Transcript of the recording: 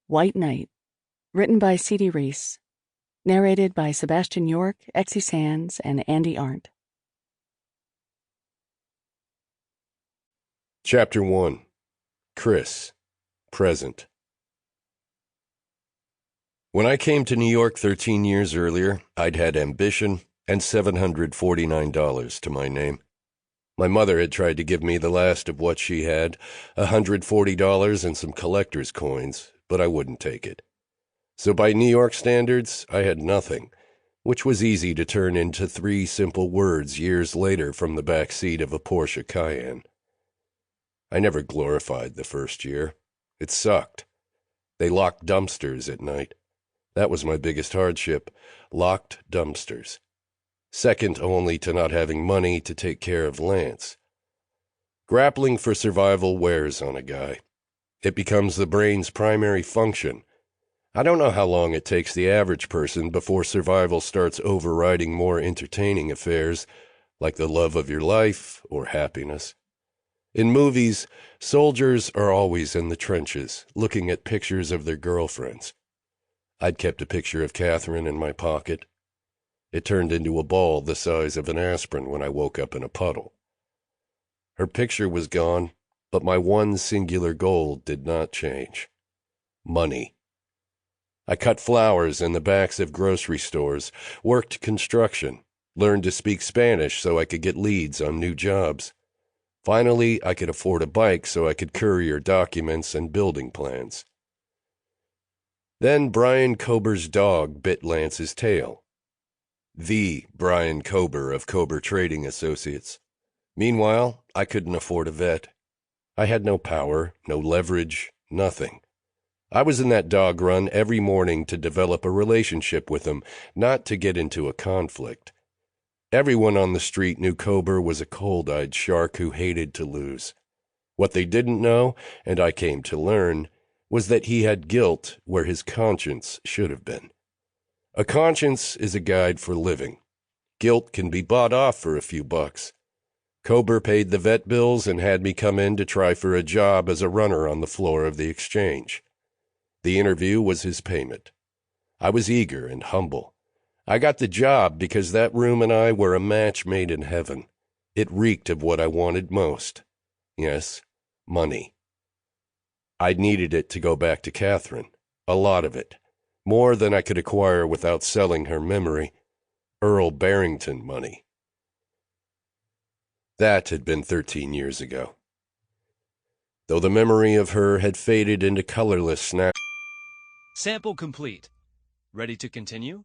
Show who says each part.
Speaker 1: White Night, written by C.D. Reiss, narrated by Sebastian York, Exie Sands, and Andi Arndt.
Speaker 2: Chapter 1. Chris. Present. When I came to New York 13 years earlier, I'd had ambition and $749 to my name. My mother had tried to give me the last of what she had, $140 and some collector's coins, but I wouldn't take it. So by New York standards, I had nothing, which was easy to turn into 3 simple words years later from the back seat of a Porsche Cayenne. I never glorified the first year. It sucked. They locked dumpsters at night. That was my biggest hardship, locked dumpsters. Second only to not having money to take care of Lance. Grappling for survival wears on a guy. It becomes the brain's primary function. I don't know how long it takes the average person before survival starts overriding more entertaining affairs, like the love of your life or happiness. In movies, soldiers are always in the trenches, looking at pictures of their girlfriends. I'd kept a picture of Catherine in my pocket. It turned into a ball the size of an aspirin when I woke up in a puddle. Her picture was gone, but my one singular goal did not change. Money. I cut flowers in the backs of grocery stores, worked construction, learned to speak Spanish so I could get leads on new jobs. Finally, I could afford a bike so I could courier documents and building plans. Then Brian Kober's dog bit Lance's tail. The Brian Kober of Kober Trading Associates. Meanwhile, I couldn't afford a vet. I had no power, no leverage, nothing. I was in that dog run every morning to develop a relationship with him, not to get into a conflict. Everyone on the street knew Kober was a cold-eyed shark who hated to lose. What they didn't know, and I came to learn, was that he had guilt where his conscience should have been. A conscience is a guide for living. Guilt can be bought off for a few bucks. Kober paid the vet bills and had me come in to try for a job as a runner on the floor of the exchange. The interview was his payment. I was eager and humble. I got the job because that room and I were a match made in heaven. It reeked of what I wanted most. Yes, money. I needed it to go back to Catherine. A lot of it. More than I could acquire without selling her memory. Earl Barrington money. That had been 13 years ago. Though the memory of her had faded into colorless snap.
Speaker 3: Sample complete. Ready to continue?